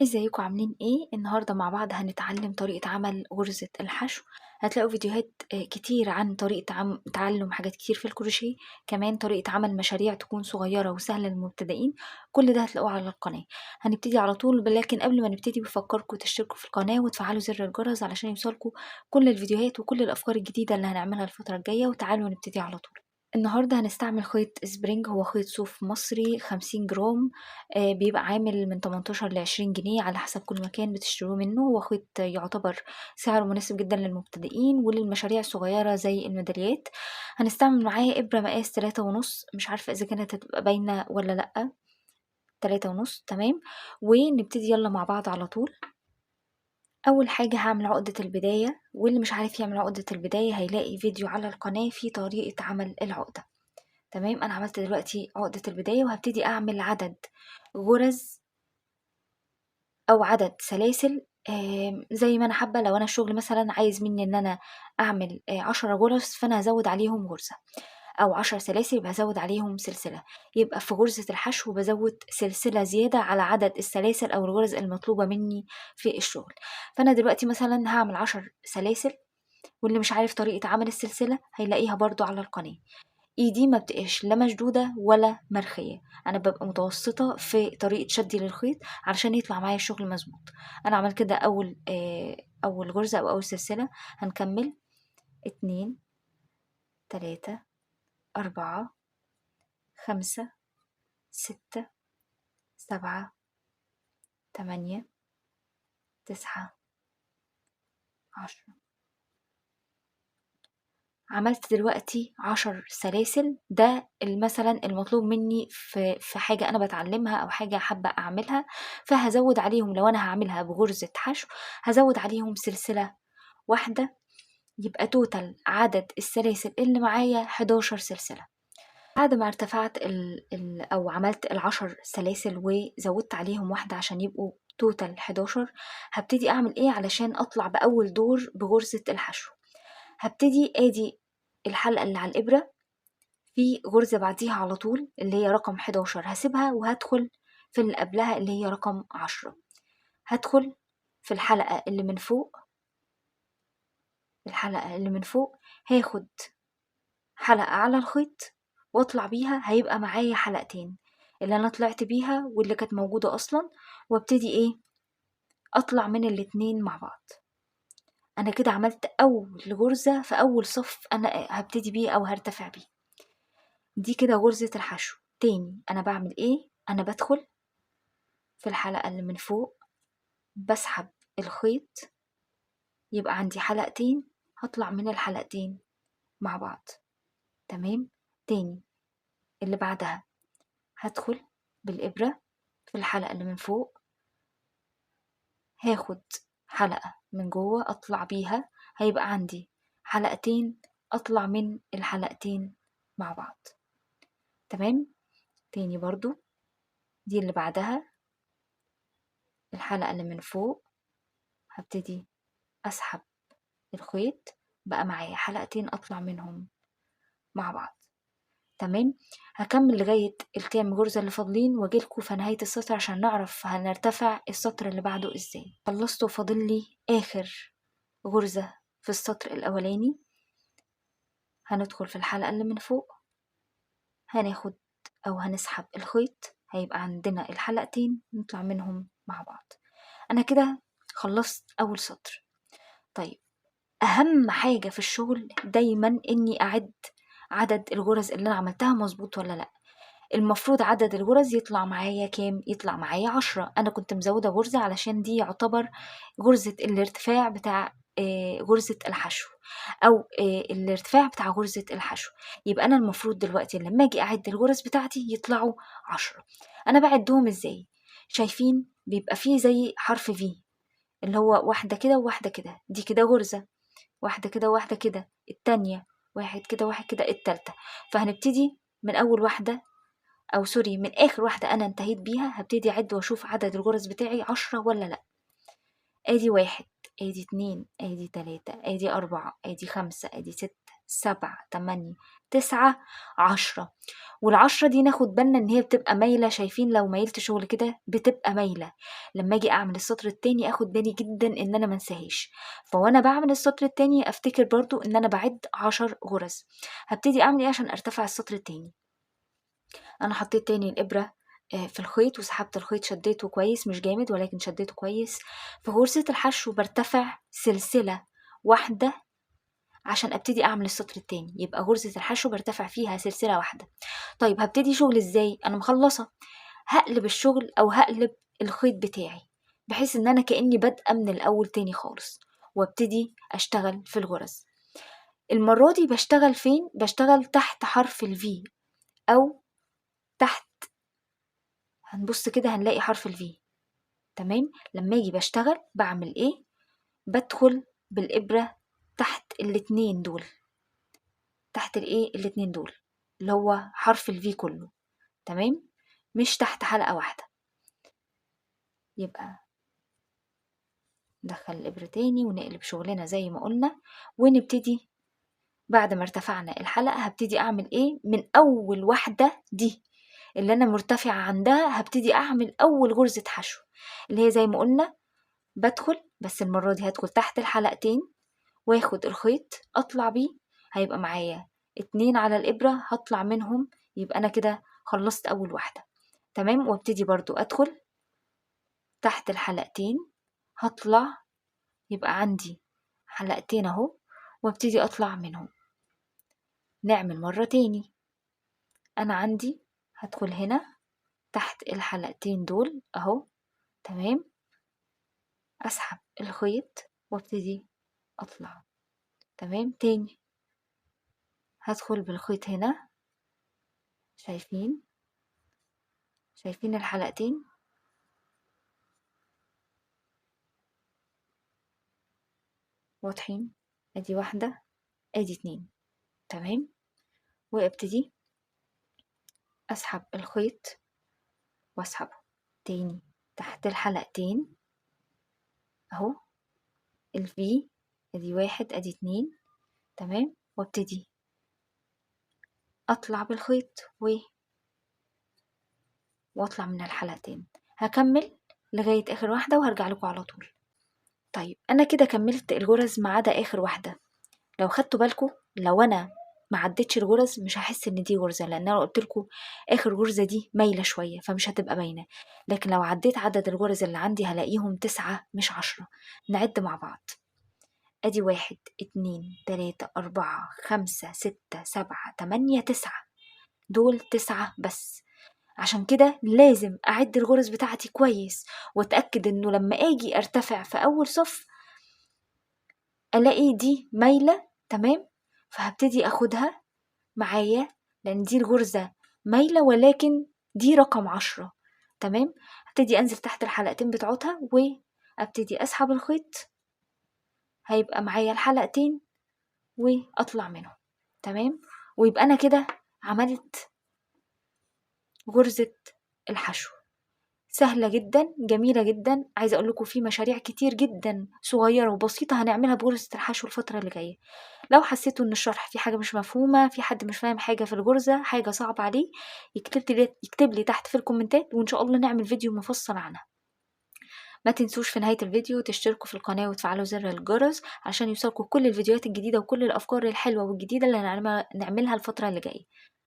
ازيكم عاملين ايه؟ النهاردة مع بعض هنتعلم طريقة عمل غرزة الحشو. هتلاقوا فيديوهات كتير عن طريقة تعلم حاجات كتير في الكروشيه، كمان طريقة عمل مشاريع تكون صغيرة وسهلة للمبتدئين. كل ده هتلاقوه على القناة. هنبتدي على طول، لكن قبل ما نبتدي بفكركم تشتركوا في القناة وتفعلوا زر الجرس علشان يوصلكوا كل الفيديوهات وكل الأفكار الجديدة اللي هنعملها الفترة الجاية. وتعالوا نبتدي على طول. النهاردة هنستعمل خيط سبرينج، هو خيط صوف مصري 50 جرام. بيبقى عامل من 18 ل20 جنيه على حسب كل مكان بتشتروه منه. هو خيط يعتبر سعره مناسب جدا للمبتدئين وللمشاريع الصغيرة زي الميداليات. هنستعمل معاه إبرة مقاس 3.5، مش عارفة إذا كانت هتبقى باينة ولا لأ. 3.5 تمام. ونبتدي يلا مع بعض على طول. أول حاجة هعمل عقدة البداية، واللي مش عارف يعمل عقدة البداية هيلاقي فيديو على القناة فيه طريقة عمل العقدة. تمام، أنا عملت دلوقتي عقدة البداية وهبتدي أعمل عدد غرز أو عدد سلاسل زي ما أنا حابة. لو أنا الشغل مثلا عايز مني إن أنا أعمل 10 غرز، فأنا هزود عليهم غرزة، أو 10 سلاسل يبقى هزود عليهم سلسلة. يبقى في غرزة الحشو بزود سلسلة زيادة على عدد السلاسل أو الغرز المطلوبة مني في الشغل. فأنا دلوقتي مثلا هعمل 10 سلاسل، واللي مش عارف طريقة عمل السلسلة هيلاقيها برضو على القناة. ايدي ما بتبقاش لا مشدودة ولا مرخية، انا ببقى متوسطة في طريقة شدي للخيط علشان يطلع معايا الشغل مظبوط. انا عملت كده اول غرزة او اول سلسلة. هنكمل 2 3 4 5 6 7 8 9 10. عملت دلوقتي 10 سلاسل، ده مثلا المطلوب مني في حاجة أنا بتعلمها أو حاجة حابة أعملها. فهزود عليهم، لو أنا هعملها بغرزة حشو هزود عليهم سلسلة واحدة، يبقى توتال عدد السلاسل اللي معايا 11 سلسلة. بعد ما ارتفعت أو عملت 10 سلاسل وزودت عليهم واحدة عشان يبقوا توتال 11، هبتدي أعمل إيه علشان أطلع بأول دور بغرزة الحشو. هبتدي ادي الحلقة اللي على الإبرة، في غرزة بعديها على طول اللي هي رقم 11 هسيبها وهدخل في اللي قبلها اللي هي رقم 10. هدخل في الحلقة اللي من فوق، هاخد حلقة على الخيط واطلع بيها، هيبقى معايا حلقتين اللي انا طلعت بيها واللي كانت موجودة اصلا، وابتدي ايه اطلع من الاتنين مع بعض. انا كده عملت اول غرزة في اول صف انا هبتدي بيه او هرتفع بيه. دي كده غرزة الحشو. تاني انا بعمل ايه؟ انا بدخل في الحلقة اللي من فوق، بسحب الخيط، يبقى عندي حلقتين، هطلع من الحلقتين مع بعض. تمام. تاني اللي بعدها هدخل بالإبرة في الحلقة اللي من فوق، هاخد حلقة من جوه اطلع بيها، هيبقى عندي حلقتين، اطلع من الحلقتين مع بعض. تمام. تاني برضو دي اللي بعدها الحلقة اللي من فوق، هبتدي اسحب الخيط، بقى معايا حلقتين اطلع منهم مع بعض. تمام. هكمل لغاية الكام غرزة اللي فاضلين واجيلكوا في نهاية السطر عشان نعرف هنرتفع السطر اللي بعده ازاي. خلصت وفاضل لي اخر غرزة في السطر الاولاني. هندخل في الحلقة اللي من فوق، هناخد او هنسحب الخيط، هيبقى عندنا الحلقتين نطلع منهم مع بعض. انا كده خلصت اول سطر. طيب، اهم حاجة في الشغل دايما اني اعد عدد الغرز اللي انا عملتها مظبوط ولا لا. المفروض عدد الغرز يطلع معايا كام؟ يطلع معايا 10. انا كنت مزودة غرزة علشان دي يعتبر غرزة الارتفاع بتاع غرزة الحشو، او الارتفاع بتاع غرزة الحشو. يبقى انا المفروض دلوقتي لما اجي اعد الغرز بتاعتي يطلعوا 10. انا بعدهم ازاي؟ شايفين بيبقى فيه زي حرف في، اللي هو واحدة كده وواحدة كده، دي كده غرزة، واحدة كده وواحدة كده التانية، واحد كده واحد كده التالتة. فهنبتدي من أول واحدة، أو سوري من آخر واحدة أنا انتهيت بيها، هبتدي أعد وأشوف عدد الغرز بتاعي 10 ولا لأ. آدي 1، آدي 2، آدي 3، آدي 4، آدي 5، آدي 6، 7 8 9 10. وال10 دي ناخد بالنا ان هي بتبقى مايلة، شايفين لو ميلت شغل كده بتبقى مايلة. لما اجي اعمل السطر التاني اخد بالي جدا ان انا منساهاش، فوانا بعمل السطر التاني افتكر برضو ان انا بعد 10 غرز. هبتدي اعمل ايه عشان ارتفع السطر التاني؟ انا حطيت تاني الابرة في الخيط وسحبت الخيط، شديته كويس مش جامد ولكن شديته كويس. في غرزة الحشو برتفع سلسلة واحدة عشان ابتدي اعمل السطر التاني، يبقى غرزة الحشو برتفع فيها سلسلة واحدة. طيب هبتدي شغل ازاي؟ انا مخلصة، هقلب الشغل او هقلب الخيط بتاعي بحيث ان انا كأني بادئة من الاول تاني خالص، وابتدي اشتغل في الغرز. المرة دي بشتغل فين؟ بشتغل تحت حرف الفي، او تحت، هنبص كده هنلاقي حرف الفي. تمام. لما اجي بشتغل بعمل ايه؟ بدخل بالابرة تحت الاتنين دول، تحت الايه الاتنين دول اللي هو حرف الفي كله. تمام، مش تحت حلقة واحدة. يبقى ندخل الابرة تاني ونقلب شغلنا زي ما قلنا، ونبتدي بعد ما ارتفعنا الحلقة هبتدي اعمل ايه؟ من اول واحدة دي اللي انا مرتفعة عندها هبتدي اعمل اول غرزة حشو، اللي هي زي ما قلنا بدخل، بس المرة دي هدخل تحت الحلقتين واخد الخيط اطلع بيه، هيبقى معايا 2 على الابرة هطلع منهم، يبقى انا كده خلصت اول واحدة. تمام. وابتدي برضو ادخل تحت الحلقتين هطلع، يبقى عندي حلقتين اهو، وابتدي اطلع منهم. نعمل مرة تاني. انا عندي هدخل هنا تحت الحلقتين دول اهو. تمام، اسحب الخيط وابتدي اطلع. تمام. تاني هدخل بالخيط هنا، شايفين الحلقتين؟ واضحين؟ ادي واحدة ادي 2. تمام. وابتدي اسحب الخيط واسحبه تاني تحت الحلقتين اهو، الفي، ادي 1 ادي 2. تمام. وابتدي اطلع بالخيط واطلع من الحلقتين. هكمل لغاية اخر واحدة وهرجع لكم على طول. طيب انا كده كملت الغرز ما عدا اخر واحدة. لو خدتوا بالكم لو انا ما عدتش الغرز مش هحس ان دي غرزة، لان انا قلت لكم اخر غرزة دي مايلة شوية فمش هتبقى باينة. لكن لو عديت عدد الغرز اللي عندي هلاقيهم 9 مش 10. نعد مع بعض. ادي 1 2 3 4 5 6 7 8 9. دول 9 بس. عشان كده لازم اعد الغرز بتاعتي كويس واتأكد انه لما اجي ارتفع في اول صف الاقي دي مايلة. تمام. فهبتدي اخدها معايا لان دي الغرزة مايلة ولكن دي رقم 10. تمام. هبتدي انزل تحت الحلقتين بتاعتها وابتدي اسحب الخيط، هيبقى معايا الحلقتين واطلع منهم. تمام. ويبقى انا كده عملت غرزة الحشو. سهلة جدا جميلة جدا. عايزة اقول لكم في مشاريع كتير جدا صغيرة وبسيطة هنعملها بغرزة الحشو الفترة اللي جاية. لو حسيتوا ان الشرح في حاجة مش مفهومة، في حد مش فاهم حاجة في الغرزة، حاجة صعبة عليه، يكتب لي تحت في الكومنتات وان شاء الله نعمل فيديو مفصل عنها. ما تنسوش في نهاية الفيديو تشتركوا في القناة وتفعلوا زر الجرس عشان يوصلكوا كل الفيديوهات الجديدة وكل الأفكار الحلوة والجديدة اللي نعملها الفترة اللي جاية.